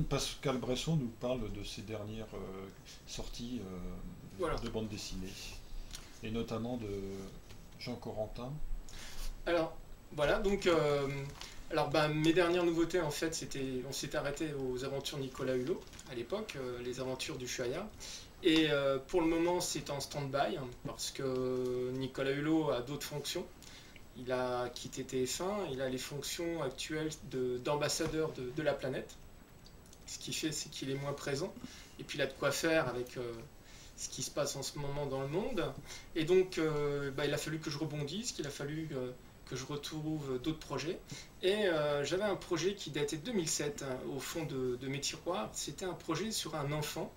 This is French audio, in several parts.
Pascal Bresson nous parle de ses dernières sorties Voilà. de bande dessinée, et notamment de Jean Corentin. Alors, voilà, donc, alors, bah, mes dernières nouveautés, en fait, on s'était arrêté aux aventures Nicolas Hulot, à l'époque, les aventures du Shuaya. Et pour le moment, c'est en stand-by, hein, parce que Nicolas Hulot a d'autres fonctions. Il a quitté TF1, il a les fonctions actuelles d'ambassadeur de la planète. Ce qui fait, c'est qu'il est moins présent. Et puis, il a de quoi faire avec ce qui se passe en ce moment dans le monde. Et donc, bah, il a fallu que je rebondisse, qu'il a fallu que je retrouve d'autres projets. Et j'avais un projet qui datait de 2007, hein, au fond de mes tiroirs. C'était un projet sur un enfant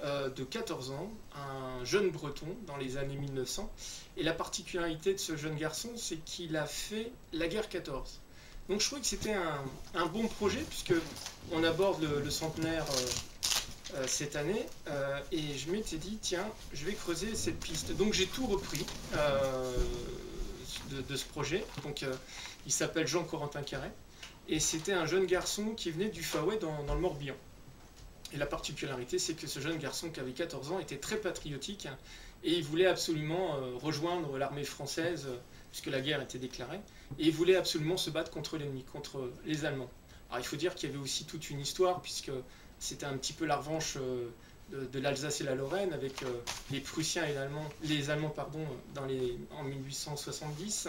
de 14 ans, un jeune breton dans les années 1900. Et la particularité de ce jeune garçon, c'est qu'il a fait la guerre 14. Donc je trouvais que c'était un bon projet, puisque on aborde le centenaire cette année, et je m'étais dit, tiens, je vais creuser cette piste. Donc j'ai tout repris de ce projet. Donc il s'appelle Jean Corentin Carré, et c'était un jeune garçon qui venait du Faouët dans le Morbihan. Et la particularité, c'est que ce jeune garçon qui avait 14 ans était très patriotique, hein, et il voulait absolument rejoindre l'armée française, puisque la guerre était déclarée, et il voulait absolument se battre contre l'ennemi, contre les Allemands. Alors il faut dire qu'il y avait aussi toute une histoire, puisque c'était un petit peu la revanche de l'Alsace et la Lorraine, avec les Prussiens et les Allemands pardon, en 1870.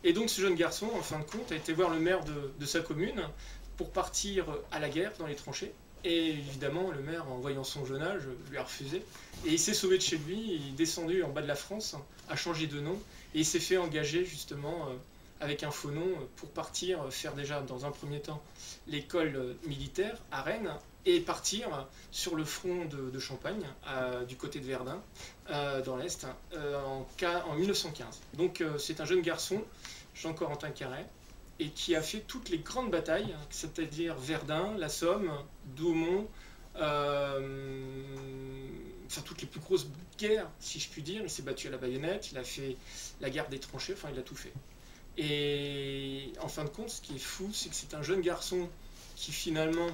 Et donc ce jeune garçon, en fin de compte, a été voir le maire de sa commune pour partir à la guerre dans les tranchées. Et évidemment, le maire, en voyant son jeune âge, lui a refusé. Et il s'est sauvé de chez lui, il est descendu en bas de la France, a changé de nom, et il s'est fait engager justement avec un faux nom pour partir faire déjà dans un premier temps l'école militaire à Rennes, et partir sur le front de Champagne, du côté de Verdun, dans l'Est, en 1915. Donc c'est un jeune garçon, Jean Corentin Carré, et qui a fait toutes les grandes batailles, c'est-à-dire Verdun, la Somme, Douaumont, enfin toutes les plus grosses guerres, si je puis dire. Il s'est battu à la baïonnette, il a fait la guerre des tranchées, enfin il a tout fait. Et en fin de compte, ce qui est fou, c'est que c'est un jeune garçon qui finalement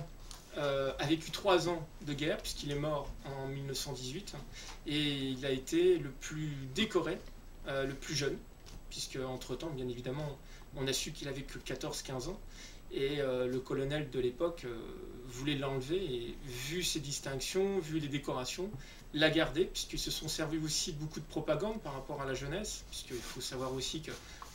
a vécu 3 ans de guerre, puisqu'il est mort en 1918, et il a été le plus décoré, le plus jeune, puisque entre-temps, bien évidemment, on a su qu'il avait que 14-15 ans, et le colonel de l'époque voulait l'enlever, et vu ses distinctions, vu les décorations, l'a gardé, puisqu'ils se sont servis aussi de beaucoup de propagande par rapport à la jeunesse, puisqu'il faut savoir aussi que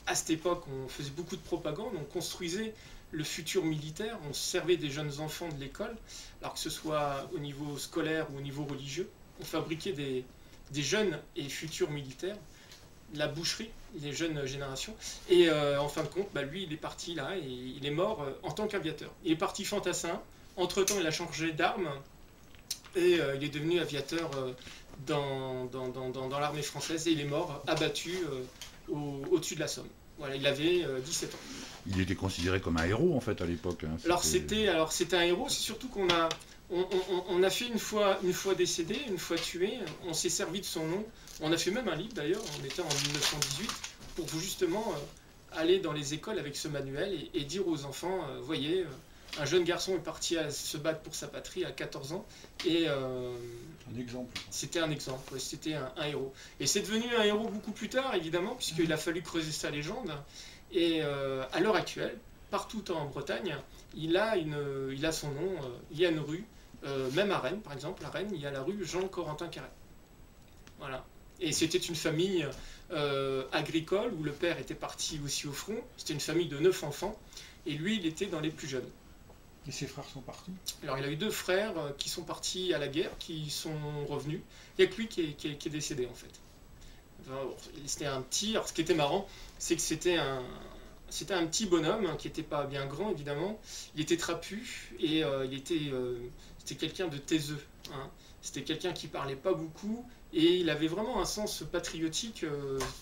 à cette époque, on faisait beaucoup de propagande, on construisait le futur militaire, on servait des jeunes enfants de l'école, alors que ce soit au niveau scolaire ou au niveau religieux, on fabriquait des jeunes et futurs militaires, la boucherie, les jeunes générations, et en fin de compte, bah, lui, il est parti là, et il est mort en tant qu'aviateur. Il est parti fantassin, entre-temps, il a changé d'arme, et il est devenu aviateur dans l'armée française, et il est mort abattu au-dessus de la Somme. Voilà, il avait 17 ans. Il était considéré comme un héros en fait à l'époque, hein. Alors c'était un héros, c'est surtout on a fait une fois décédé, une fois tué, on s'est servi de son nom, on a fait même un livre d'ailleurs, on était en 1918, pour justement aller dans les écoles avec ce manuel et dire aux enfants, voyez, un jeune garçon est parti à se battre pour sa patrie à 14 ans, et Un exemple. c'était un exemple, c'était un héros. Et c'est devenu un héros beaucoup plus tard, évidemment, puisqu'il a fallu creuser sa légende. Et à l'heure actuelle, partout en Bretagne, il a son nom, il y a une rue, même à Rennes, par exemple, à Rennes, il y a la rue Jean Corentin Carré. Voilà. Et c'était une famille agricole, où le père était parti aussi au front, c'était une famille de 9 enfants, et lui, il était dans les plus jeunes. Et ses frères sont partis. Alors il a eu 2 frères qui sont partis à la guerre, qui sont revenus. Il n'y a que lui qui est décédé en fait. Enfin, bon, c'était un petit. Alors ce qui était marrant, c'est que c'était un petit bonhomme, hein, qui n'était pas bien grand évidemment. Il était trapu, et c'était quelqu'un de taiseux, hein. C'était quelqu'un qui parlait pas beaucoup, et il avait vraiment un sens patriotique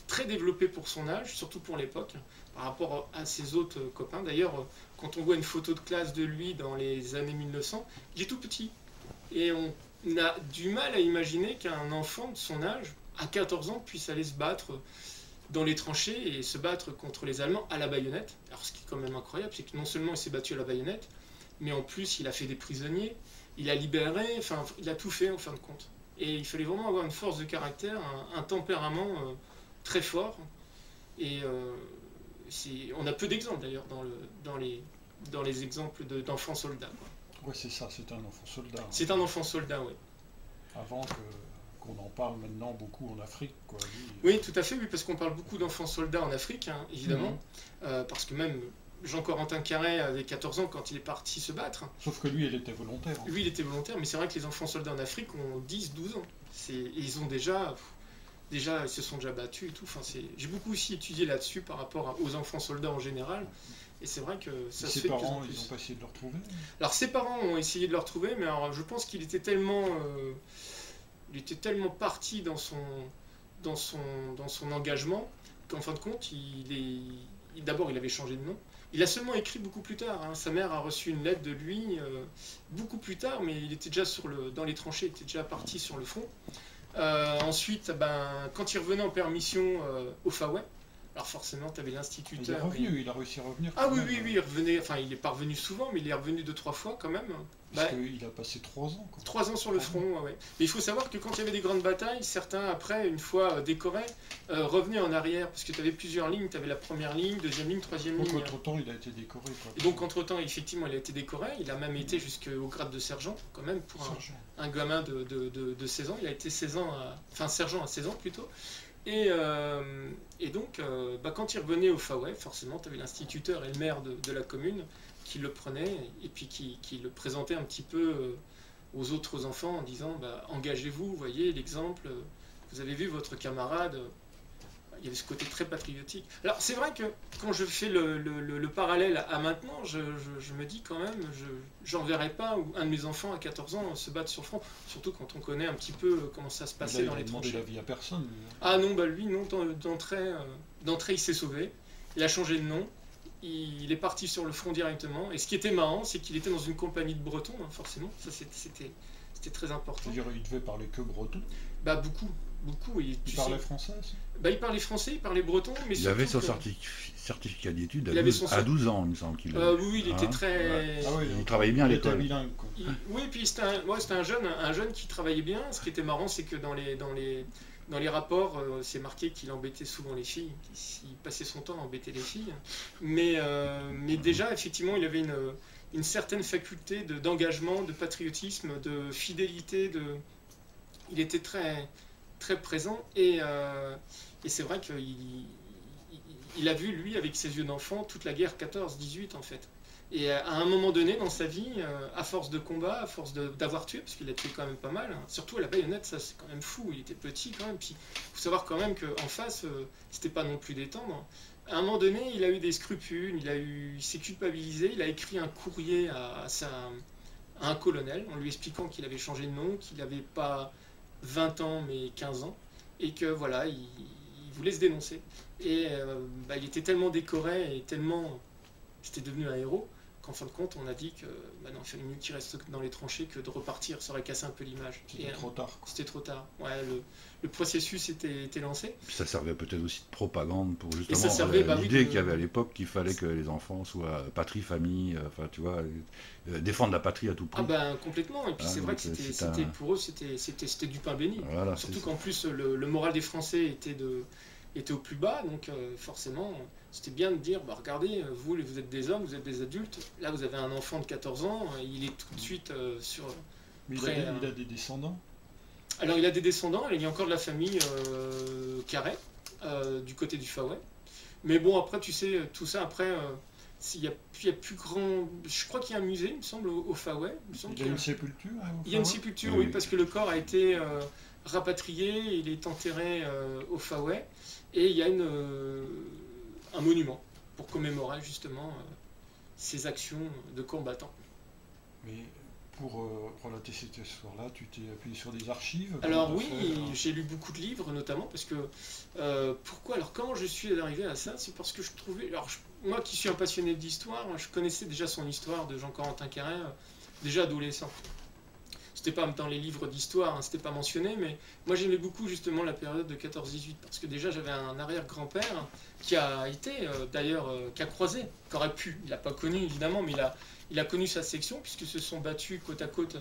très développé pour son âge, surtout pour l'époque, par rapport à ses autres copains. D'ailleurs, quand on voit une photo de classe de lui dans les années 1900, il est tout petit. Et on a du mal à imaginer qu'un enfant de son âge, à 14 ans, puisse aller se battre dans les tranchées et se battre contre les Allemands à la baïonnette. Alors ce qui est quand même incroyable, c'est que non seulement il s'est battu à la baïonnette, mais en plus il a fait des prisonniers, il a libéré, enfin il a tout fait en fin de compte. Et il fallait vraiment avoir une force de caractère, un tempérament très fort. Et on a peu d'exemples d'ailleurs dans les exemples d'enfants soldats, quoi. Ouais, c'est ça, c'est un enfant soldat. C'est un enfant soldat, oui. Avant qu'on en parle maintenant beaucoup en Afrique, quoi. Oui, tout à fait, oui, parce qu'on parle beaucoup d'enfants soldats en Afrique, hein, évidemment. Parce que même Jean-Corentin Carré avait 14 ans quand il est parti se battre. Sauf que lui, il était volontaire. Lui, il était volontaire, mais c'est vrai que les enfants soldats en Afrique ont 10-12 ans. Ils ont déjà, ils se sont déjà battus et tout. Enfin, j'ai beaucoup aussi étudié là-dessus par rapport aux enfants soldats en général. Et c'est vrai que ça se fait de plus en Ses parents, plus. ils n'ont pas essayé de le retrouver? Alors, ses parents ont essayé de le retrouver, mais alors, je pense qu'il était tellement parti dans son engagement qu'en fin de compte, d'abord, il avait changé de nom. Il a seulement écrit beaucoup plus tard, hein. Sa mère a reçu une lettre de lui beaucoup plus tard, mais il était déjà dans les tranchées, il était déjà parti sur le front. Ensuite, quand il revenait en permission au Faouët, alors forcément, tu avais l'instituteur. Il est revenu, il a réussi à revenir. Ah oui, il revenait, enfin il n'est pas revenu souvent, mais il est revenu 2-3 fois quand même. Parce qu'il a passé 3 ans. 3 ans sur le front, ouais. Mais il faut savoir que quand il y avait des grandes batailles, certains, après, une fois décorés, revenaient en arrière, parce que tu avais plusieurs lignes, tu avais la première ligne, deuxième ligne, troisième ligne. Donc entre-temps, il a été décoré, quoi. Et donc entre-temps, effectivement, il a été décoré, il a même été jusqu'au grade de sergent, quand même, pour un gamin de 16 ans, il a été sergent à 16 ans plutôt. Et donc, quand il revenait au Faouët, forcément, tu avais l'instituteur et le maire de la commune qui le prenaient et puis qui le présentaient un petit peu aux autres enfants en disant engagez-vous, vous voyez l'exemple, vous avez vu votre camarade. Il y avait ce côté très patriotique. Alors c'est vrai que quand je fais le parallèle à maintenant, je me dis quand même, j'enverrai pas un de mes enfants à 14 ans se battre sur le front, surtout quand on connaît un petit peu comment ça se passait dans les tranchées. Il a demandé la vie à personne. Lui. Ah non, lui non, d'entrée il s'est sauvé, il a changé de nom, il est parti sur le front directement, et ce qui était marrant, c'est qu'il était dans une compagnie de Bretons, hein, forcément, ça c'était très important. C'est-à-dire il devait parler que breton? Beaucoup. Il parlait français aussi? Il parlait français, il parlait breton, mais il avait son certificat d'études à 12 ans, il me semble qu'il oui, il était très... Ah, oui, il travaillait bien à l'école. Oui, puis c'était un jeune qui travaillait bien. Ce qui était marrant, c'est que dans les rapports, c'est marqué qu'il embêtait souvent les filles, qu'il passait son temps à embêter les filles. Mais déjà, effectivement, il avait une certaine faculté d'engagement, de patriotisme, de fidélité. Il était très, très présent. Et c'est vrai qu'il a vu, lui, avec ses yeux d'enfant, toute la guerre 14-18, en fait. Et à un moment donné dans sa vie, à force de combat, à force d'avoir tué, parce qu'il a tué quand même pas mal, hein, surtout à la baïonnette, ça c'est quand même fou, il était petit quand même, puis il faut savoir quand même qu'en face, c'était pas non plus des tendres. À un moment donné, il a eu des scrupules, il s'est culpabilisé, il a écrit un courrier à un colonel, en lui expliquant qu'il avait changé de nom, qu'il n'avait pas 20 ans mais 15 ans, et que voilà, il voulait se dénoncer. Et il était tellement décoré et tellement... C'était devenu un héros, qu'en fin de compte, on a dit que non, il fallait mieux qu'il reste dans les tranchées que de repartir, ça aurait cassé un peu l'image. C'était trop tard. C'était trop tard. Ouais, le processus était lancé. Puis ça servait peut-être aussi de propagande pour justement l'idée qu'il y avait à l'époque qu'il fallait que les enfants soient patrie, famille, enfin tu vois, défendre la patrie à tout prix. Complètement. Et puis c'est vrai que pour eux, c'était du pain béni. Voilà, surtout qu'en plus, le moral des Français était au plus bas, donc forcément, c'était bien de dire, regardez, vous êtes des hommes, vous êtes des adultes, là vous avez un enfant de 14 ans, il est tout de suite sur... Mais il a des descendants? Alors il a des descendants, il y a encore de la famille Carré, du côté du Faouët. Mais bon, après, tu sais, tout ça, après, il y a plus grand... Je crois qu'il y a un musée, il me semble, au Faouët. Il y a une sépulture? Il y a une sépulture, oui, parce que le corps a été rapatrié, il est enterré au Faouët, et il y a un monument pour commémorer justement ces actions de combattants. Mais pour relater cette histoire-là, tu t'es appuyé sur des archives? Alors oui, j'ai lu beaucoup de livres, notamment parce que... pourquoi? Alors comment je suis arrivé à ça? C'est parce que je trouvais... Alors moi qui suis un passionné d'histoire, je connaissais déjà son histoire de Jean-Corentin Carré, déjà adolescent. c'était pas dans les livres d'histoire, hein, c'était pas mentionné, mais moi j'aimais beaucoup justement la période de 14-18, parce que déjà j'avais un arrière-grand-père qui a été d'ailleurs, qui a croisé, qui aurait pu, il l'a pas connu évidemment, mais il a connu sa section, puisqu'ils se sont battus côte à côte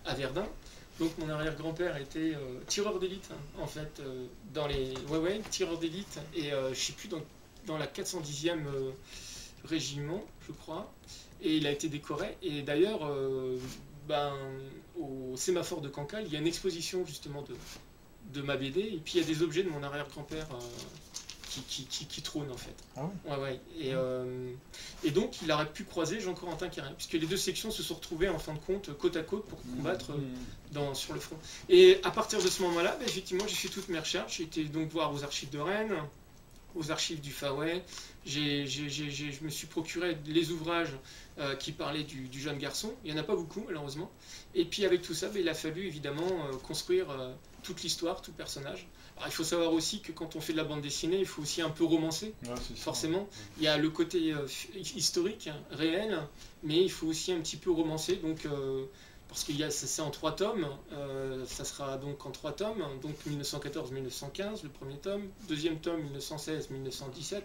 à Verdun. Donc mon arrière-grand-père était tireur d'élite, hein, en fait, dans les... Ouais, tireur d'élite, et je sais plus, dans la 410e régiment, je crois, et il a été décoré. Et d'ailleurs, au sémaphore de Cancale, il y a une exposition justement de ma BD, et puis il y a des objets de mon arrière-grand-père qui trônent en fait. Ah oui. Ouais. Et donc il aurait pu croiser Jean-Corentin Carré, puisque les deux sections se sont retrouvées en fin de compte côte à côte pour combattre sur le front. Et à partir de ce moment-là, effectivement, j'ai fait toutes mes recherches. J'ai été donc voir aux archives de Rennes, aux archives du Faouet. Je me suis procuré les ouvrages qui parlaient du jeune garçon. Il n'y en a pas beaucoup, malheureusement. Et puis avec tout ça, il a fallu évidemment construire toute l'histoire, tout personnage. Alors, il faut savoir aussi que quand on fait de la bande dessinée, il faut aussi un peu romancer, forcément. Il y a le côté historique, réel, mais il faut aussi un petit peu romancer. Donc, parce que c'est en 3 tomes, ça sera donc en 3 tomes, donc 1914-1915, le premier tome, deuxième tome 1916-1917,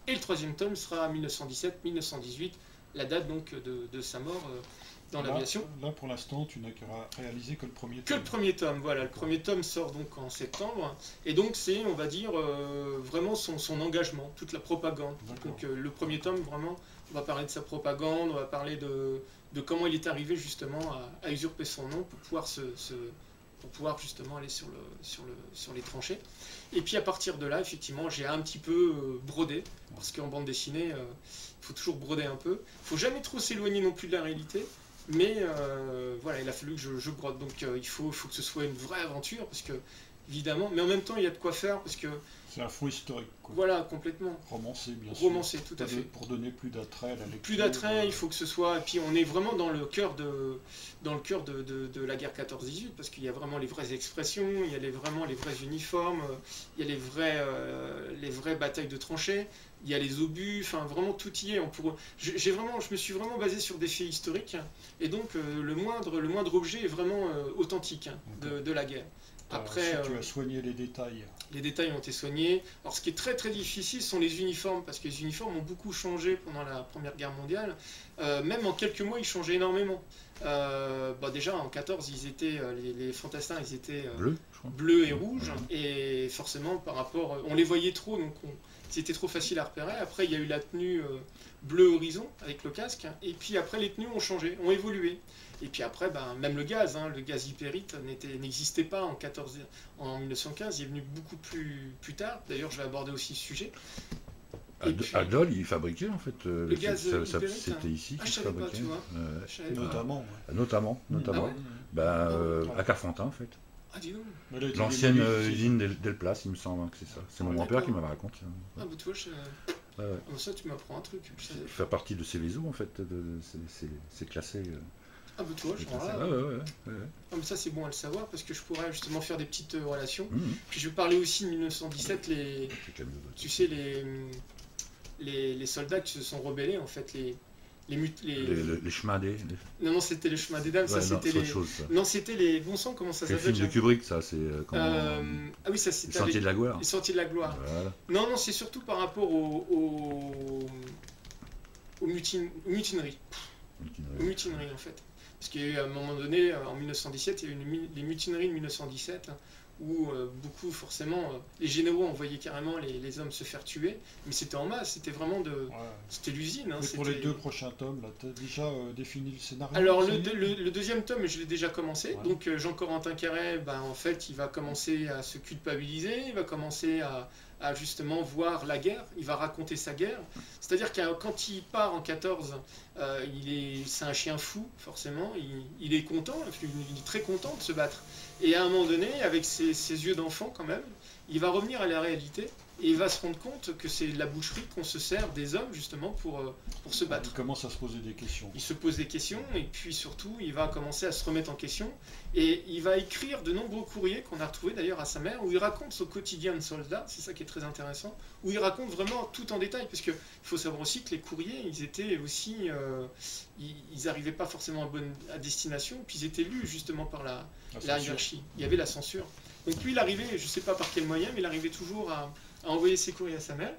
et le troisième tome sera 1917-1918, la date donc de sa mort dans l'aviation. Là, pour l'instant, tu n'as réalisé que le premier tome. Que le premier tome, voilà. Le premier tome sort donc en septembre, et donc c'est, on va dire, vraiment son engagement, toute la propagande. Donc le premier tome, vraiment, on va parler de sa propagande, on va parler de comment il est arrivé justement à usurper son nom pour pouvoir justement aller sur les tranchées. Et puis à partir de là, effectivement, j'ai un petit peu brodé, parce qu'en bande dessinée, il faut toujours broder un peu. Il ne faut jamais trop s'éloigner non plus de la réalité, mais voilà, il a fallu que je brode. Donc il faut que ce soit une vraie aventure, parce que, évidemment, mais en même temps, il y a de quoi faire, parce que... C'est un fond historique, quoi. Voilà, complètement. Romancé, bien sûr. Romancé, tout à fait. Pour donner plus d'attrait à la lecture. Plus d'attrait, il faut que ce soit... Et puis on est vraiment dans le cœur de la guerre 14-18, parce qu'il y a vraiment les vraies expressions, il y a vraiment les vrais uniformes, il y a les vraies batailles de tranchées, il y a les obus, enfin vraiment tout y est. Je me suis vraiment basé sur des faits historiques, et donc le moindre objet est vraiment authentique de la guerre. Après, tu as soigné les détails. Les détails ont été soignés. Alors ce qui est très très difficile sont les uniformes, parce que les uniformes ont beaucoup changé pendant la Première Guerre mondiale. Même en quelques mois, ils changeaient énormément. Déjà en 14, ils étaient, les fantassins, ils étaient bleus et rouges, et forcément par rapport, on les voyait trop, donc c'était trop facile à repérer. Après, il y a eu la tenue bleu horizon avec le casque, et puis après les tenues ont changé, ont évolué. Et puis après, même le gaz hypérite n'existait pas en 1915, il est venu beaucoup plus tard. D'ailleurs, je vais aborder aussi ce sujet. À Dole, il fabriquait en fait. Le gaz hypérite, c'était ici qu'il fabriquait. Tu vois. Notamment. À Carfentin en fait. Ah, dis donc. L'ancienne usine Delplace, il me semble que c'est ça. C'est mon grand-père qui m'avait raconté. Ah, tu vois, ça tu m'apprends un truc. Ça fait partie de Céveso en fait, c'est classé. Ah, tu vois, je crois là. Ouais. Mais ça c'est bon à le savoir, parce que je pourrais justement faire des petites relations. Puis je vais parler aussi de 1917, tu sais, les soldats qui se sont rebellés, en fait, les Schmadé. Non, c'était les Schmadé dames, ça c'était les... Chose, ça. Non, c'était les... Bon sang, comment ça s'appelle? Le film de Kubrick, ça, c'est... Ah oui, ça c'était... Les Sentiers de la Gloire. Les Sentiers de la Gloire. Voilà. Non, c'est surtout par rapport aux mutineries. Aux mutineries, en fait. Parce qu'il y a eu à un moment donné, en 1917, il y a eu les mutineries de 1917, où beaucoup, forcément, les généraux envoyaient carrément les hommes se faire tuer, mais c'était en masse, c'était vraiment c'était l'usine. Et pour les 2 prochains tomes, tu as déjà défini le scénario? Alors, le deuxième tome, je l'ai déjà commencé. Ouais. Donc, Jean-Corentin Carré, en fait, il va commencer à se culpabiliser, il va commencer à justement voir la guerre, il va raconter sa guerre. C'est-à-dire que quand il part en 14, c'est un chien fou, forcément, il est content, il est très content de se battre. Et à un moment donné, avec ses yeux d'enfant quand même, il va revenir à la réalité et il va se rendre compte que c'est la boucherie qu'on se sert des hommes justement pour se battre. Il commence à se poser des questions. Il se pose des questions et puis surtout il va commencer à se remettre en question et il va écrire de nombreux courriers qu'on a retrouvés d'ailleurs à sa mère où il raconte son quotidien de soldat, c'est ça qui est très intéressant, où il raconte vraiment tout en détail parce qu'il faut savoir aussi que les courriers ils étaient aussi, ils n'arrivaient pas forcément à destination puis ils étaient lus justement par la hiérarchie, il y avait la censure. Donc lui il arrivait, je ne sais pas par quel moyen, mais il arrivait toujours à envoyer ses courriers à sa mère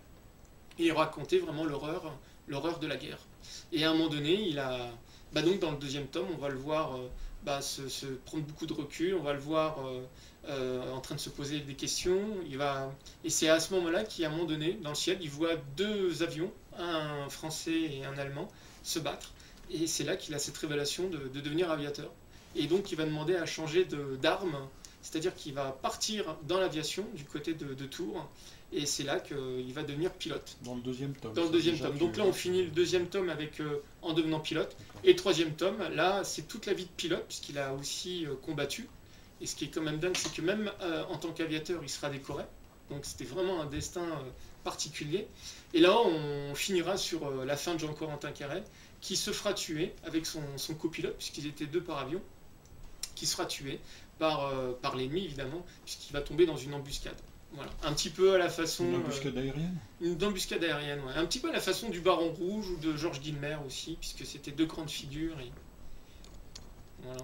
et il racontait vraiment l'horreur de la guerre. Et à un moment donné, il a, donc dans le deuxième tome, on va le voir se prendre beaucoup de recul, on va le voir en train de se poser des questions. Et c'est à ce moment-là qu'à un moment donné, dans le ciel, il voit 2 avions, un français et un allemand, se battre. Et c'est là qu'il a cette révélation de devenir aviateur. Et donc il va demander à changer d'arme, c'est-à-dire qu'il va partir dans l'aviation du côté de Tours. Et c'est là qu'il va devenir pilote. Dans le deuxième tome. Dans le deuxième tome. Donc là, on finit le deuxième tome avec en devenant pilote. Et le troisième tome, là, c'est toute la vie de pilote, puisqu'il a aussi combattu. Et ce qui est quand même dingue, c'est que même en tant qu'aviateur, il sera décoré. Donc c'était vraiment un destin particulier. Et là, on finira sur la fin de Jean-Corentin Carré, qui se fera tuer avec son copilote, puisqu'ils étaient 2 par avion, qui sera tué par l'ennemi, évidemment, puisqu'il va tomber dans une embuscade. Voilà. Un petit peu à la façon... Une embuscade aérienne Une embuscade aérienne, ouais. Un petit peu à la façon du Baron Rouge ou de Georges Gilmer aussi, puisque c'était 2 grandes figures. Et... Voilà.